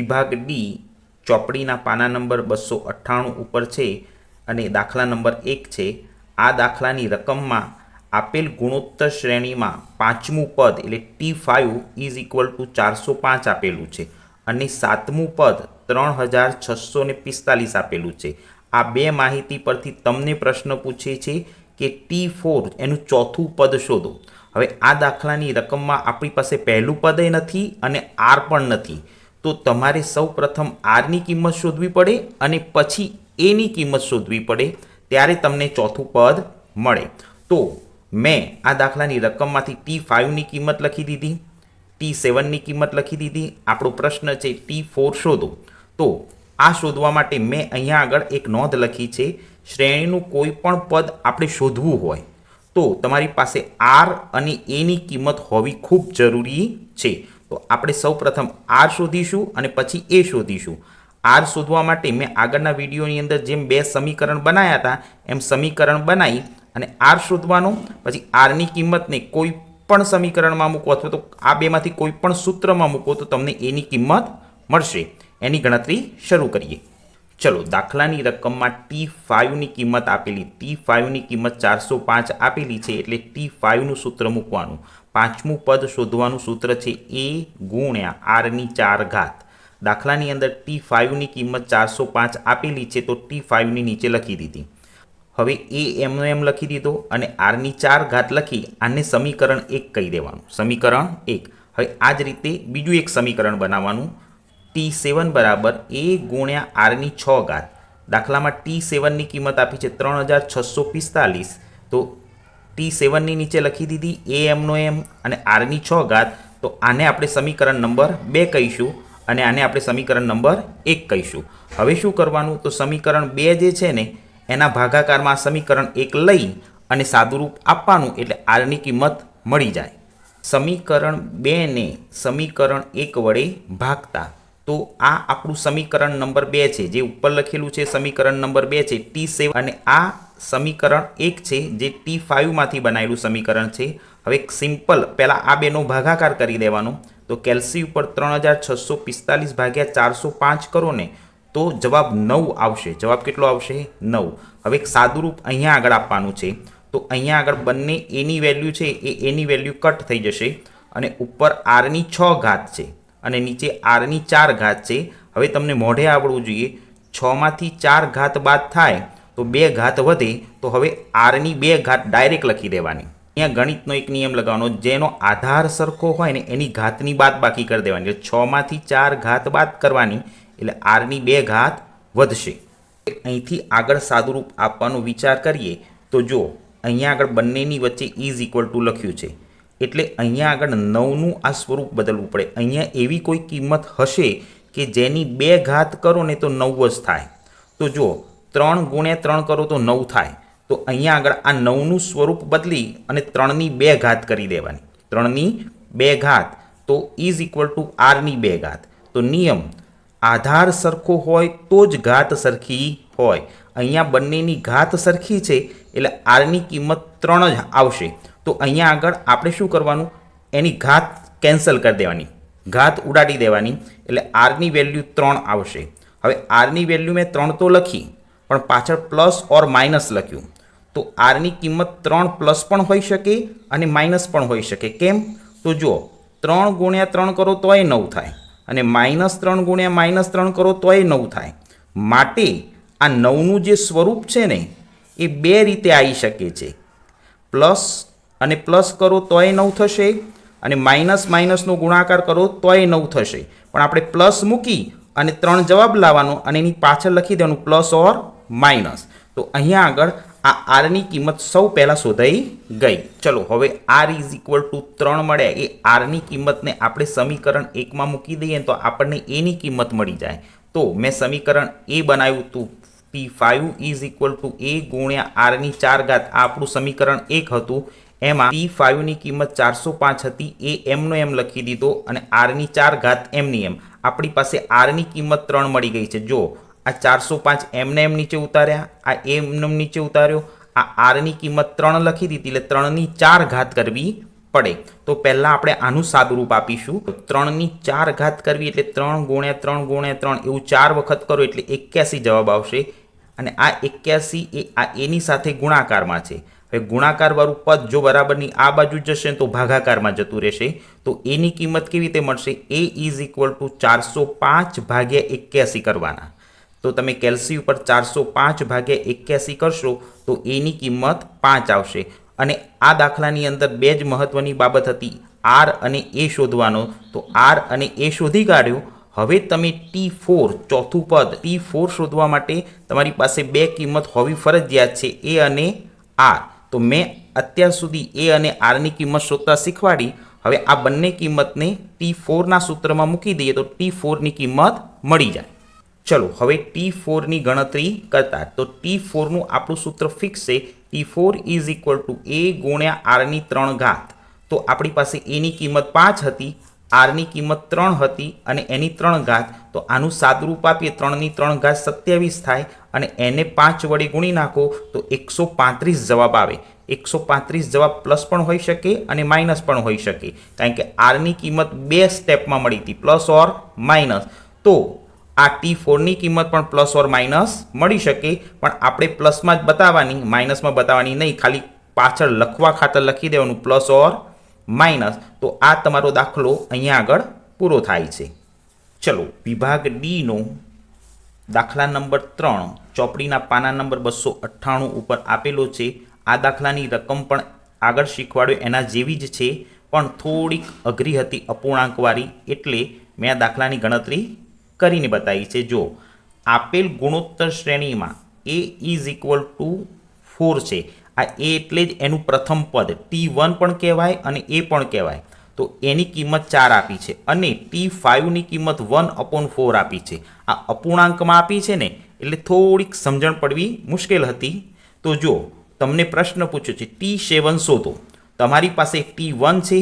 વિભાગ ડી ચોપડીના પાના નંબર 298 ઉપર છે અને દાખલા નંબર 1 છે. આ દાખલાની રકમમાં આપેલ ગુણોત્તર શ્રેણીમાં પાંચમું પદ એટલે T5 ઇઝ ઇક્વલ ટુ 405 આપેલું છે અને સાતમું પદ 3645 આપેલું છે. આ બે માહિતી પરથી તમને પ્રશ્ન પૂછે છે કે T4 એનું ચોથું પદ શોધો. હવે આ દાખલાની રકમમાં આપણી પાસે પહેલું પદ નથી અને R પણ નથી, તો તમારે સૌ પ્રથમ આરની કિંમત શોધવી પડે અને પછી એની કિંમત શોધવી પડે, ત્યારે તમને ચોથું પદ મળે. તો મેં આ દાખલાની રકમમાંથી T5ની કિંમત લખી દીધી, T7ની કિંમત લખી દીધી. આપણો પ્રશ્ન છે T4 શોધો. તો આ શોધવા માટે મેં અહીંયા આગળ એક નોંધ લખી છે. શ્રેણીનું કોઈ પણ પદ આપણે શોધવું હોય તો તમારી પાસે R અને એની કિંમત હોવી ખૂબ જરૂરી છે. તો આપણે સૌપ્રથમ R શોધીશું અને પછી એ શોધીશું. R શોધવા માટે મેં આગળના વિડીયોની અંદર જેમ બે સમીકરણ બનાવ્યા હતા એમ સમીકરણ બનાવી અને R શોધવાનું, પછી Rની કિંમતને કોઈ પણ સમીકરણમાં મૂકો અથવા તો આ બેમાંથી કોઈ પણ સૂત્રમાં મૂકો તો તમને એની કિંમત મળશે. એની ગણતરી શરૂ કરીએ. ચલો, દાખલાની રકમમાં T5ની કિંમત આપેલી, T5ની કિંમત 405 આપેલી છે એટલે T5નું સૂત્ર મૂકવાનું. પાંચમું પદ શોધવાનું સૂત્ર છે A ગુણ્યા Rની 4 ઘાત. દાખલાની અંદર T5ની કિંમત 405 આપેલી છે તો T5ની નીચે લખી દીધી. હવે એ એમનો એમ લખી દીધો અને Rની 4 ઘાત લખી આને સમીકરણ 1 કહી દેવાનું. સમીકરણ 1. હવે આ જ રીતે બીજું એક સમીકરણ બનાવવાનું. T7 બરાબર A ગુણ્યા Rની 6 ઘાત. દાખલામાં T7ની કિંમત આપી છે 3645, તો T7ની નીચે લખી દીધી A એમનો એમ અને Rની 6 ઘાત. તો આને આપણે સમીકરણ નંબર 2 કહીશું અને આને આપણે સમીકરણ નંબર 1 કહીશું. હવે શું કરવાનું, તો સમીકરણ 2 જે છે ને એના ભાગાકારમાં સમીકરણ 1 લઈ અને સાદુરૂપ આપવાનું એટલે Rની કિંમત મળી જાય. સમીકરણ 2 ને સમીકરણ 1 વડે ભાગતા તો આ આપણું સમીકરણ નંબર 2 છે, જે ઉપર લખેલું છે સમીકરણ નંબર 2 છે T7, અને આ સમીકરણ 1 છે જે T5માંથી બનાવેલું સમીકરણ છે. હવે સિમ્પલ પહેલાં આ બેનો ભાગાકાર કરી દેવાનો. તો કેલ્સી ઉપર 3645 ભાગ્યા 405 કરો ને તો જવાબ 9 આવશે. જવાબ કેટલો આવશે? 9. હવે એક સાદુરૂપ અહીંયા આગળ આપવાનું છે. તો અહીંયા આગળ બંને એની વેલ્યુ છે એ એની વેલ્યુ કટ થઈ જશે અને ઉપર Rની 6 ઘાત છે અને નીચે Rની 4 ઘાત છે. હવે તમને મોઢે આવડવું જોઈએ, 6માંથી 4 ઘાત બાદ થાય તો 2 ઘાત વધે, તો હવે Rની 2 ઘાત ડાયરેક્ટ લખી દેવાની. અહીંયા ગણિતનો એક નિયમ લગાવવાનો, જેનો આધાર સરખો હોય ને એની ઘાતની બાદ બાકી કરી દેવાની. એટલે 6માંથી 4 ઘાત બાદ કરવાની એટલે Rની 2 ઘાત વધશે. અહીંથી આગળ સાદુરૂપ આપવાનો વિચાર કરીએ તો જો અહીંયા આગળ બંનેની વચ્ચે ઇઝ ઇક્વલ ટુ લખ્યું છે એટલે અહીંયા આગળ 9નું આ સ્વરૂપ બદલવું પડે. અહીંયા એવી કોઈ કિંમત હશે કે જેની 2 ઘાત કરો ને તો 9 જ થાય. તો જો 3 ગુણ્યા 3 કરો તો 9 થાય. તો અહીંયા આગળ આ 9નું સ્વરૂપ બદલી અને 3ની 2 ઘાત કરી દેવાની. 3ની 2 ઘાત તો ઇઝ ઇક્વલ ટુ Rની 2 ઘાત. તો નિયમ આધાર સરખો હોય તો જ ઘાત સરખી હોય. અહીંયા બંનેની ઘાત સરખી છે એટલે Rની કિંમત 3 જ આવશે. તો અહીંયા આગળ આપણે શું કરવાનું, એની ઘાત કેન્સલ કરી દેવાની, ઘાત ઉડાડી દેવાની એટલે Rની વેલ્યુ 3 આવશે. હવે Rની વેલ્યુ મેં 3 તો લખી પણ પાછળ પ્લસ ઓર માઇનસ લખ્યું. તો Rની કિંમત 3 પ્લસ પણ હોઈ શકે અને માઇનસ પણ હોઈ શકે. કેમ? તો જુઓ, 3 ગુણ્યા 3 કરો તોય 9 થાય અને -3 ગુણ્યા -3 કરો તોય 9 થાય. માટે આ 9નું જે સ્વરૂપ છે ને એ બે રીતે આવી શકે છે. પ્લસ અને પ્લસ કરો તોય 9 થશે અને માઇનસનો ગુણાકાર કરો તોય 9 થશે. પણ આપણે પ્લસ મૂકી અને 3 જવાબ લાવવાનો અને એની પાછળ લખી દેવાનું પ્લસ ઓર માઇનસ. તો અહીંયા આગળ આ Rની કિંમત સૌ પહેલાં શોધાઈ ગઈ. ચલો, હવે R ઇઝ ઇક્વલ ટુ 3 મળ્યા એ Rની કિંમતને આપણે સમીકરણ 1માં મૂકી દઈએ તો આપણને એની કિંમત મળી જાય. તો મેં સમીકરણ એ બનાવ્યું હતું, T5 is equal to A ગુણ્યા Rની 4 ઘાત. આ આપણું સમીકરણ 1 હતું. એમાં T5ની કિંમત 405 હતી, એ એમનો એમ લખી દીધો અને Rની 4 ઘાત એમની એમ. આપણી પાસે Rની કિંમત 3 મળી ગઈ છે. જો આ 405 એમને એમ નીચે ઉતાર્યા, આ એમને નીચે ઉતાર્યો, આ Rની કિંમત 3 લખી દીધી એટલે 3ની 4 ઘાત કરવી પડે તો પહેલાં આપણે આનું સાદુરૂપ આપીશું. 3ની 4 ઘાત કરવી એટલે 3 ગુણ્યા 3 ગુણ્યા 3 એવું 4 વખત કરો એટલે 81 જવાબ આવશે. અને આ 81 એ આ એની સાથે ગુણાકારમાં છે. હવે ગુણાકારવાળું પદ જો બરાબરની આ બાજુ જશે તો ભાગાકારમાં જતું રહેશે. તો એની કિંમત કેવી રીતે મળશે? એ ઇઝ ઇક્વલ ટુ 405 ભાગ્યા 81 કરવાના. તો તમે કેલ્સી ઉપર 405 ભાગ્યા 81 કરશો તો એની કિંમત 5 આવશે. અને આ દાખલાની અંદર બે જ મહત્વની બાબત હતી, આર અને એ શોધવાનો. તો આર અને એ શોધી કાઢ્યો. હવે તમે T4 ચોથું પદ T4 શોધવા માટે તમારી પાસે બે કિંમત હોવી ફરજિયાત છે, એ અને આર. તો મેં અત્યાર સુધી એ અને આરની કિંમત શોધતા શીખવાડી. હવે આ બંને કિંમતને T4ના સૂત્રમાં મૂકી દઈએ તો T4ની કિંમત મળી જાય. ચલો હવે T4ની ગણતરી કરતા. તો T4નું આપણું સૂત્ર ફિક્સ છે. T4 ઇઝ ઇક્વલ ટુ એ ગુણ્યા આરની 3 ઘાત. તો આપણી પાસે એની કિંમત 5 હતી, આરની કિંમત 3 હતી અને એની 3 ઘાત. તો આનું સાદુરૂપ આપીએ 3ની 3 ઘાત 27 થાય અને એને 5 વડે ગુણી નાખો તો 135 જવાબ આવે. 135 જવાબ પ્લસ પણ હોઈ શકે અને માઇનસ પણ હોઈ શકે, કારણ કે આરની કિંમત બે સ્ટેપમાં મળી હતી, પ્લસ ઓર માઇનસ. તો આ T4ની કિંમત પણ પ્લસ ઓર માઇનસ મળી શકે, પણ આપણે પ્લસમાં જ બતાવવાની, માઇનસમાં બતાવવાની નહીં. ખાલી પાછળ લખવા ખાતર લખી દેવાનું પ્લસ ઓર માઇનસ. તો આ તમારો દાખલો અહીંયા આગળ પૂરો થાય છે. ચલો વિભાગ ડીનો દાખલા નંબર 3 ચોપડીના પાના નંબર 298 ઉપર આપેલો છે. આ દાખલાની રકમ પણ આગળ શીખવાડ્યો એના જેવી જ છે, પણ થોડીક અઘરી હતી અપૂર્ણાંકવાળી, એટલે મેં આ દાખલાની ગણતરી કરીને બતાવી છે. જો આપેલ ગુણોત્તર શ્રેણીમાં a ઇઝ ઇક્વલ ટુ 4 છે. આ એ એટલે જ એનું પ્રથમ પદ T1 પણ કહેવાય અને એ પણ કહેવાય. તો એની કિંમત 4 આપી છે અને T5ની કિંમત 1/4 આપી છે. આ અપૂર્ણાંકમાં આપી છે ને, એટલે થોડીક સમજણ પડવી મુશ્કેલ હતી. તો જો તમને પ્રશ્ન પૂછ્યો છે T7 શોધો. તમારી પાસે T1 છે,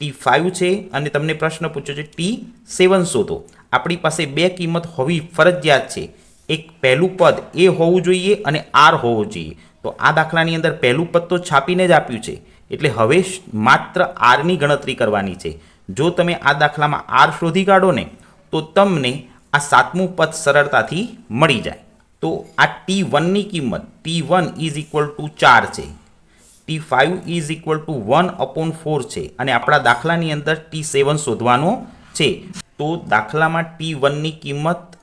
T5 છે અને તમને પ્રશ્ન પૂછ્યો છે T7 શોધો. આપણી પાસે બે કિંમત હોવી ફરજિયાત છે. એક પહેલું પદ એ હોવું જોઈએ અને આર હોવું જોઈએ. તો આ દાખલાની અંદર પહેલું પદ તો છાપીને જ આપ્યું છે, એટલે હવે માત્ર આરની ગણતરી કરવાની છે. જો તમે આ દાખલામાં આર શોધી કાઢો ને તો તમને આ સાતમું પદ સરળતાથી મળી જાય. તો આ T1ની કિંમત T1 ઇઝ ઇક્વલ ટુ 4 છે, T5 ઇઝ ઇક્વલ ટુ 1/4 છે અને આપણા દાખલાની અંદર T7 શોધવાનો છે. તો દાખલામાં T1ની કિંમત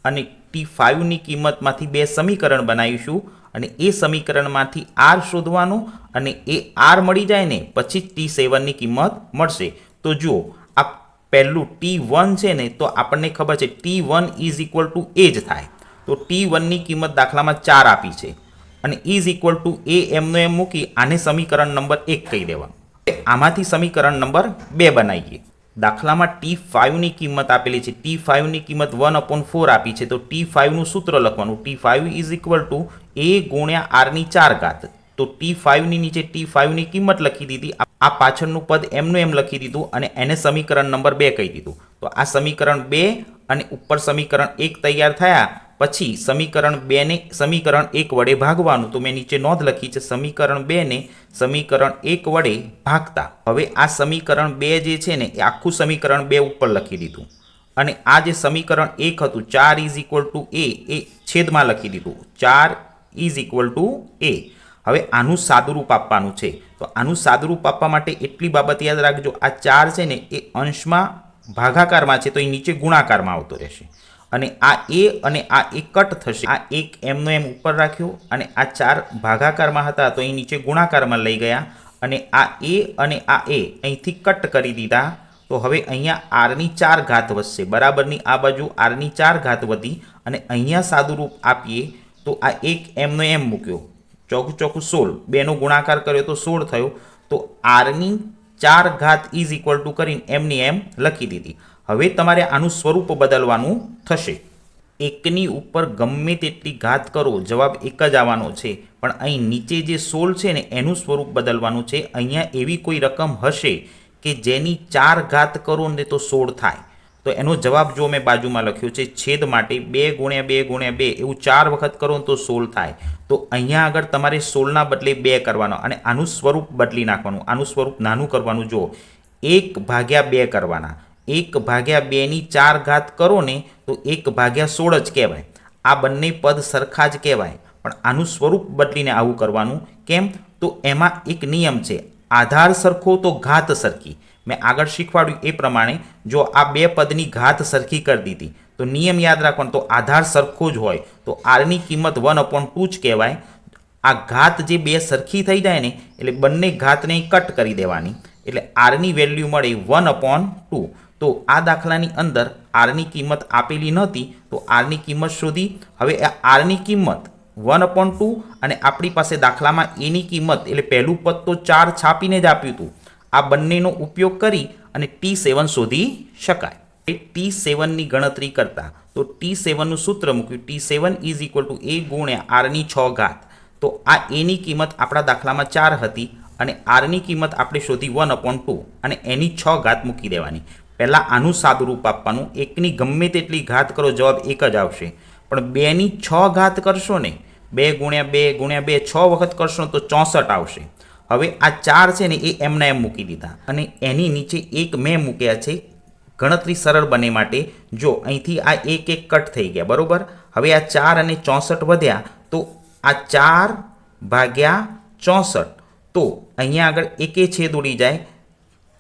અને T5ની કિંમતમાંથી બે સમીકરણ બનાવીશું અને એ સમીકરણમાંથી આર શોધવાનું, અને એ આર મળી જાય ને પછી T7ની કિંમત મળશે. તો જુઓ આ પહેલું T1 છે ને, તો આપણને ખબર છે T1 ઇઝ ઇક્વલ ટુ એ જ થાય. તો T1ની કિંમત દાખલામાં 4 આપી છે અને ઇઝ ઇક્વલ ટુ એ એમનો એમ મૂકી આને સમીકરણ નંબર 1 કહી દેવાનું. આમાંથી સમીકરણ નંબર 2 બનાવીએ. દાખલામાં T5ની કિંમત આપેલી છે, T5ની કિંમત 1/4 આપી છે. તો T5નું સૂત્ર લખવાનું, T5 ઇઝ ઇક્વલ ટુ એ ગુણ્યા આરની 4 ઘાત. તો T5ની નીચે T5ની કિંમત લખી દીધી, આ પાછળનું પદ એમનું એમ લખી દીધું અને એને સમીકરણ નંબર 2 કહી દીધું. તો આ સમીકરણ 2 અને ઉપર સમીકરણ 1 તૈયાર થયા પછી સમીકરણ 2 ને સમીકરણ 1 વડે ભાગવાનું. તો મેં નીચે નોંધ લખી છે સમીકરણ 2 ને સમીકરણ 1 વડે ભાગતા. હવે આ સમીકરણ 2 જે છે ને એ આખું સમીકરણ 2 ઉપર લખી દીધું અને આ જે સમીકરણ 1 હતું 4 ઇઝ ઇક્વલ ટુ એ છેદમાં લખી દીધું, 4 ઇઝ ઇક્વલ ટુ એ. હવે આનું સાદુરૂપ આપવાનું છે. તો આનું સાદુરૂપ આપવા માટે એટલી બાબત યાદ રાખજો, આ 4 છે ને એ અંશમાં ભાગાકારમાં છે તો એ નીચે ગુણાકારમાં આવતો રહેશે અને આ એ અને આ એ કટ થશે. આ એક એમનો એમ ઉપર રાખ્યો અને આ 4 ભાગાકારમાં હતા તો અહીં નીચે ગુણાકારમાં લઈ ગયા અને આ એ અને આ એ અહીંથી કટ કરી દીધા. તો હવે અહીંયા આરની 4 ઘાત વધશે, બરાબરની આ બાજુ આરની 4 ઘાત વધી અને અહીંયા સાદુરૂપ આપીએ તો આ એક એમનો એમ મૂક્યો, ચોખ્ખું ચોખ્ખું 16, બેનો ગુણાકાર કર્યો તો 16 થયો. તો આરની 4 ઘાત ઇઝ ઇક્વલ ટુ કરીને એમની એમ લખી દીધી. હવે તમારે આનું સ્વરૂપ બદલવાનું થશે. એકની ઉપર ગમે તેટલી ઘાત કરો જવાબ એક જ આવવાનો છે, પણ અહીં નીચે જે 16 છે ને એનું સ્વરૂપ બદલવાનું છે. અહીંયા એવી કોઈ રકમ હશે કે જેની 4 ઘાત કરો ને તો 16 થાય. તો એનો જવાબ જો મેં બાજુમાં લખ્યો છે છેદ માટે 2 ગુણ્યા 2 ગુણ્યા 2 એવું 4 વખત કરો તો 16 થાય. તો અહીંયા આગળ તમારે 16ના બદલે 2 કરવાનો અને આનું સ્વરૂપ બદલી નાખવાનું, આનું સ્વરૂપ નાનું કરવાનું. જો 1/2 કરવાના, 1/2ની 4 ઘાત કરો ને તો 1/16 જ કહેવાય. આ બંને પદ સરખા જ કહેવાય, પણ આનું સ્વરૂપ બદલીને આવું કરવાનું. કેમ? તો એમાં એક નિયમ છે, આધાર સરખો તો ઘાત સરખી. મેં આગળ શીખવાડ્યું એ પ્રમાણે જો આ બે પદની ઘાત સરખી કરી દીધી તો નિયમ યાદ રાખવાનો, તો આધાર સરખો જ હોય તો આરની કિંમત 1/2 જ કહેવાય. આ ઘાત જે બે સરખી થઈ જાય ને એટલે બંને ઘાતને કટ કરી દેવાની, એટલે આરની વેલ્યુ મળે 1/2. તો આ દાખલાની અંદર આરની કિંમત આપેલી નહોતી તો આરની કિંમત શોધી. હવે આ આરની કિંમત 1/2 અને આપણી પાસે દાખલામાં એની કિંમત એટલે પહેલું પદ તો 4 છાપીને જ આપ્યું હતું. આ બંનેનો ઉપયોગ કરી અને T7 શોધી શકાય. T7ની ગણતરી કરતા તો T7નું સૂત્ર મૂક્યું, T7 = A ગુણ્યા આરની 6 ઘાત. તો આ એની કિંમત આપણા દાખલામાં 4 હતી અને આરની કિંમત આપણે શોધી 1/2 અને એની 6 ઘાત મૂકી દેવાની. પહેલાં આનું સાદું રૂપ આપવાનું, એકની ગમે તેટલી ઘાત કરો જવાબ એક જ આવશે, પણ 2ની 6 ઘાત કરશો ને 2 ગુણ્યા 2 ગુણ્યા 2 6 વખત કરશો તો 64 આવશે. હવે આ 4 છે ને એ એમના એમ મૂકી દીધા અને એની નીચે એક મેં મૂક્યા છે ગણતરી સરળ બને માટે. જો અહીંથી આ એક કટ થઈ ગયા, બરાબર. હવે આ 4 અને 64 વધ્યા તો આ 4/64 તો અહીંયા આગળ એકે છેદ ઉડી જાય,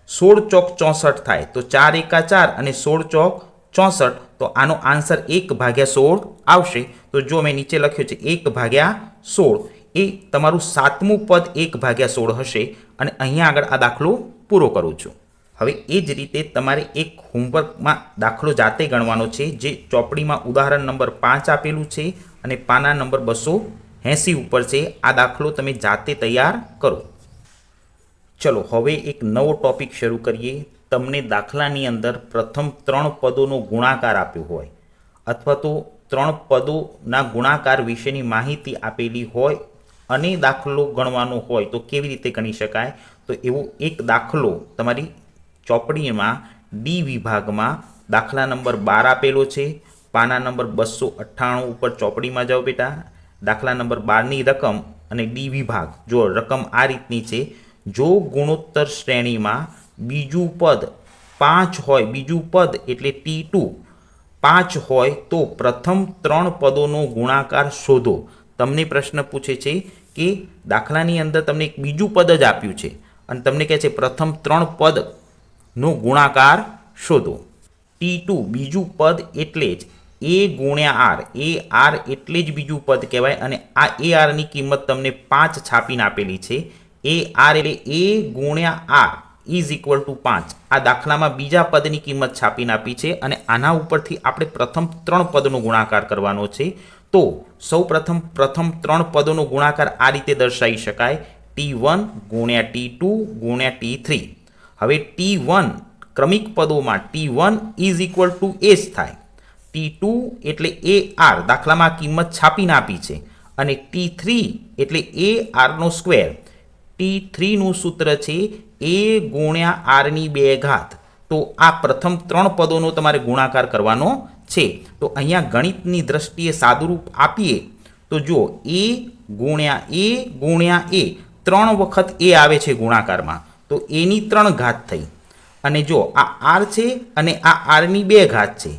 16 ચોક 64 થાય. તો 4 એકા 4 અને 16 ચોક 64, તો આનો આન્સર 1/16 આવશે. તો જો મેં નીચે લખ્યું છે 1/16, એ તમારું 7મું પદ 1/16 હશે. અને અહીંયા આગળ આ દાખલો પૂરો કરું છું. હવે એ જ રીતે તમારે એક હોમવર્કમાં દાખલો જાતે ગણવાનો છે, જે ચોપડીમાં ઉદાહરણ નંબર 5 આપેલું છે અને પાના નંબર 280 ઉપર છે. આ દાખલો તમે જાતે તૈયાર કરો. ચલો હવે એક નવો ટોપિક શરૂ કરીએ. તમને દાખલાની અંદર પ્રથમ 3 પદોનો ગુણાકાર આપ્યો હોય અથવા તો 3 પદોના ગુણાકાર વિશેની માહિતી આપેલી હોય અને દાખલો ગણવાનો હોય તો કેવી રીતે ગણી શકાય? તો એવો એક દાખલો તમારી ચોપડીમાં ડી વિભાગમાં દાખલા નંબર 12 આપેલો છે. પાના નંબર 298 ઉપર ચોપડીમાં જાઓ બેટા. દાખલા નંબર 12ની રકમ અને ડી વિભાગ. જો રકમ આ રીતની છે, જો ગુણોત્તર શ્રેણીમાં બીજું પદ 5 હોય, બીજું પદ એટલે T2 5 હોય તો પ્રથમ 3 પદોનો ગુણાકાર શોધો. તમને પ્રશ્ન પૂછે છે કે દાખલાની અંદર તમને એક બીજું પદ જ આપ્યું છે અને તમને કહે છે પ્રથમ 3 પદનો ગુણાકાર શોધો. T2 બીજું પદ એટલે જ A ગુણ્યા R, AR એટલે જ બીજું પદ કહેવાય અને આ ARની કિંમત તમને 5 છાપીને આપેલી છે. AR એટલે A ગુણ્યા R = 5. આ દાખલામાં બીજા પદની કિંમત છાપીને આપી છે અને આના ઉપરથી આપણે પ્રથમ 3 પદનો ગુણાકાર કરવાનો છે. તો સૌ પ્રથમ 3 પદોનો ગુણાકાર આ રીતે દર્શાવી શકાય, T1 ગુણ્યા T2 ગુણ્યા T3. હવે T1 ક્રમિક પદોમાં T1 = A જ થાય, T2 એટલે AR દાખલામાં કિંમત છાપીને આપી છે અને T3 એટલે AR². T3નું સૂત્ર છે A ગુણ્યા Rની 2 ઘાત. તો આ પ્રથમ 3 પદોનો તમારે ગુણાકાર કરવાનો છે. તો અહીંયા ગણિતની દ્રષ્ટિએ સાદુરૂપ આપીએ તો જો A ગુણ્યા A ગુણ્યા A 3 વખત A આવે છે ગુણાકારમાં, તો એની 3 ઘાત થઈ. અને જો આ R છે અને આ Rની 2 ઘાત છે.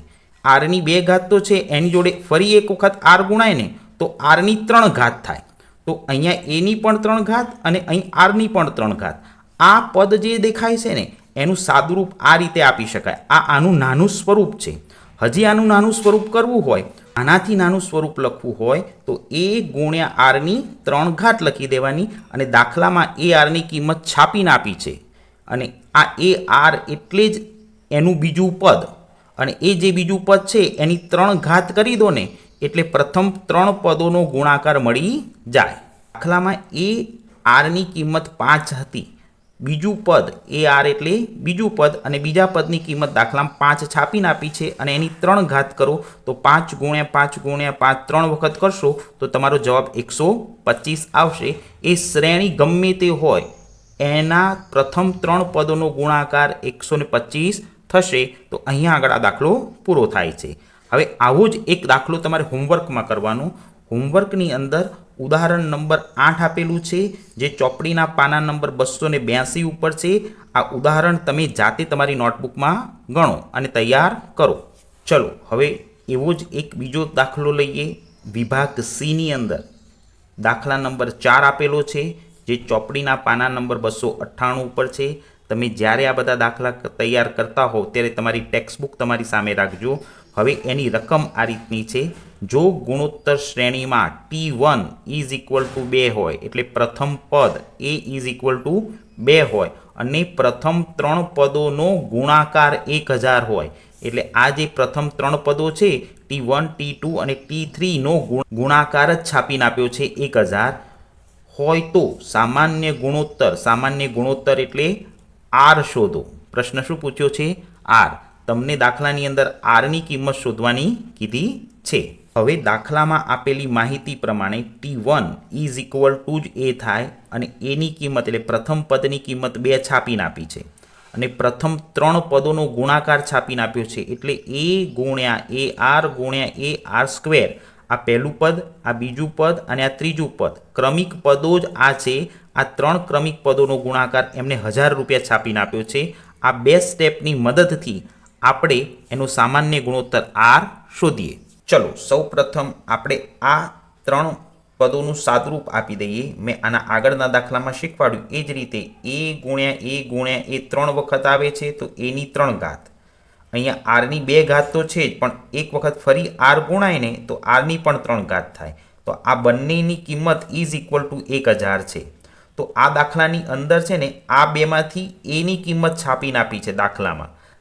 Rની 2 ઘાત તો છે, એની જોડે ફરી એક વખત R ગુણાય ને તો Rની 3 ઘાત થાય. તો અહીંયા એની પણ 3 ઘાત અને અહીં Rની પણ 3 ઘાત. આ પદ જે દેખાય છે ને એનું સાદુરૂપ આ રીતે આપી શકાય. આનું નાનું સ્વરૂપ છે. હજી આનું નાનું સ્વરૂપ કરવું હોય, આનાથી નાનું સ્વરૂપ લખવું હોય તો A ગુણ્યા Rની 3 ઘાત લખી દેવાની અને દાખલામાં ARની કિંમત છાપીને આપી છે અને આ AR એટલે જ એનું બીજું પદ અને એ જે બીજું પદ છે એની 3 ઘાત કરી દો ને એટલે પ્રથમ 3 પદોનો ગુણાકાર મળી જાય. દાખલામાં ARની કિંમત 5 હતી, બીજું પદ AR એટલે બીજું પદ અને બીજા પદની કિંમત દાખલામાં 5 છાપીને આપી છે અને એની 3 ઘાત કરો તો 5 ગુણ્યા 5 ગુણ્યા 5 3 વખત કરશો તો તમારો જવાબ 125 આવશે. એ શ્રેણી ગમે તે હોય એના પ્રથમ 3 પદોનો ગુણાકાર 125 થશે તો અહીંયા આગળ આ દાખલો પૂરો થાય છે. હવે આવો જ એક દાખલો તમારે હોમવર્કમાં કરવાનો. હોમવર્કની અંદર ઉદાહરણ નંબર 8 આપેલું છે, જે ચોપડીના પાના નંબર 282 ઉપર છે. આ ઉદાહરણ તમે જાતે તમારી નોટબુકમાં ગણો અને તૈયાર કરો. ચલો હવે એવો જ એક બીજો દાખલો લઈએ. વિભાગ સી અંદર દાખલા નંબર 4 આપેલો છે, જે ચોપડીના પાના નંબર 298 ઉપર છે. તમે જ્યારે આ બધા દાખલા તૈયાર કરતા હો ત્યારે તમારી ટેક્સ્ટબુક તમારી સામે રાખજો. હવે એની રકમ આ રીતની છે. જો ગુણોત્તર શ્રેણીમાં T1 = 2 હોય, એટલે પ્રથમ પદ A = 2 હોય અને પ્રથમ 3 પદોનો ગુણાકાર 1000 હોય, એટલે આ જે પ્રથમ 3 પદો છે T1, T2 અને T3 નો ગુણાકાર જ છાપીને આપ્યો છે 1000 હોય તો સામાન્ય ગુણોત્તર એટલે R શોધો. પ્રશ્ન શું પૂછ્યો છે? R. તમને દાખલાની અંદર R ની કિંમત શોધવાની કીધી છે. હવે દાખલામાં આપેલી માહિતી પ્રમાણે T1 = જ A થાય અને એની કિંમત એટલે પ્રથમ પદની કિંમત 2 છાપીને આપી છે અને પ્રથમ 3 પદોનો ગુણાકાર છાપીને આપ્યો છે, એટલે A × AR × AR². આ પહેલું પદ, આ બીજું પદ અને આ ત્રીજું પદ ક્રમિક પદો જ આ છે. આ 3 ક્રમિક પદોનો ગુણાકાર એમને 1000 રૂપિયા છાપીને આપ્યો છે. આ 2 સ્ટેપની મદદથી આપણે એનો સામાન્ય ગુણોત્તર R શોધીએ. ચલો સૌપ્રથમ આપણે આ 3 પદોનું સાદરૂપ આપી દઈએ. મેં આના આગળના દાખલામાં શીખવાડ્યું એ જ રીતે A × A 3 વખત આવે છે તો A ની 3 ઘાત. અહીંયા R ની 2 ઘાત તો છે જ, પણ એક વખત ફરી R ગુણાય ને તો R ની પણ 3 ઘાત થાય. તો આ બંનેની કિંમત = 1000 છે. તો આ દાખલાની અંદર છે ને આ બેમાંથી A ની કિંમત છાપીને આપી છે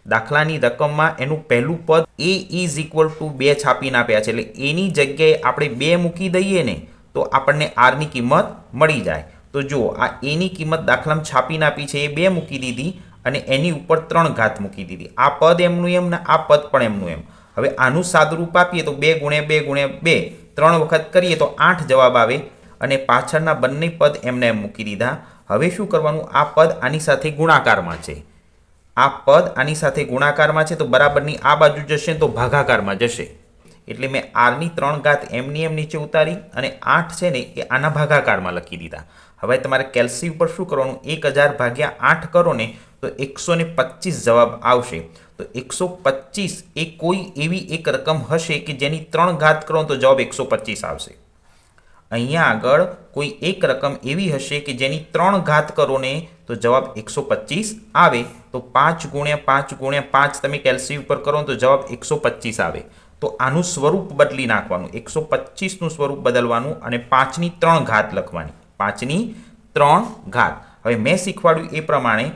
દાખલાની રકમમાં એનું પહેલું પદ A = 2 છાપીને આપ્યા છે, એટલે એની જગ્યાએ આપણે 2 મૂકી દઈએ ને તો આપણને R ની કિંમત મળી જાય. તો જુઓ આ A ની કિંમત દાખલામાં છાપીને આપી છે, એ 2 મૂકી દીધી અને એની ઉપર 3 ઘાત મૂકી દીધી. આ પદ એમનું એમ ને આ પદ પણ એમનું એમ. હવે આનું સાદુરૂપ આપીએ તો 2 × 2 × 2 3 વખત કરીએ તો 8 જવાબ આવે અને પાછળના બંને પદ એમને એમ મૂકી દીધા. હવે શું કરવાનું? આ પદ આની સાથે ગુણાકારમાં છે, આ પદ આની સાથે ગુણાકારમાં છે તો બરાબરની આ બાજુ જશે તો ભાગાકારમાં જશે. એટલે મેં R ની 3 ઘાત એમની એમ નીચે ઉતારી અને 8 છે ને એ આના ભાગાકારમાં લખી દીધા. હવે તમારે કેલ્સી ઉપર શું કરવાનું? 1000 / 8 કરો ને તો 125 જવાબ આવશે. તો 125 એ કોઈ એવી એક રકમ હશે કે જેની 3 ઘાત કરો તો જવાબ 125 આવશે. અહીંયા આગળ કોઈ એક રકમ એવી હશે કે જેની 3 ઘાત કરો ને તો જવાબ 125 આવે. તો 5 × 5 × 5 તમે કેલ્સી ઉપર કરો તો જવાબ 125 આવે. તો આનું સ્વરૂપ બદલી નાખવાનું, 125નું સ્વરૂપ બદલવાનું અને 5 ની 3 ઘાત લખવાની. 5 ની 3 ઘાત. હવે મેં શીખવાડ્યું એ પ્રમાણે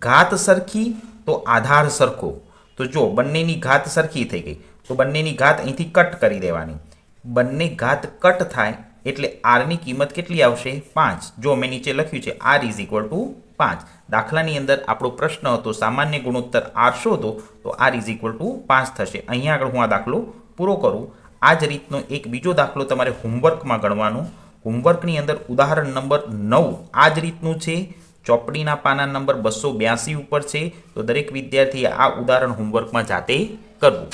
ઘાત સરખી તો આધાર સરખો. તો જો બંનેની ઘાત સરખી થઈ ગઈ તો બંનેની ઘાત અહીંથી કટ કરી દેવાની. બંને ઘાત કટ થાય એટલે R ની કિંમત કેટલી આવશે? 5. જો મેં નીચે લખ્યું છે R = 5. દાખલાની અંદર આપણો પ્રશ્ન હતો સામાન્ય ગુણોત્તર R શોધો, તો R = 5 થશે. અહીંયા આગળ હું આ દાખલો પૂરો કરું. આ જ રીતનો એક બીજો દાખલો તમારે હોમવર્કમાં ગણવાનો. હોમવર્કની અંદર ઉદાહરણ નંબર 9 આ જ રીતનું છે. ચોપડીના પાના નંબર 282 ઉપર છે. તો દરેક વિદ્યાર્થીએ આ ઉદાહરણ હોમવર્કમાં જાતે કરવું.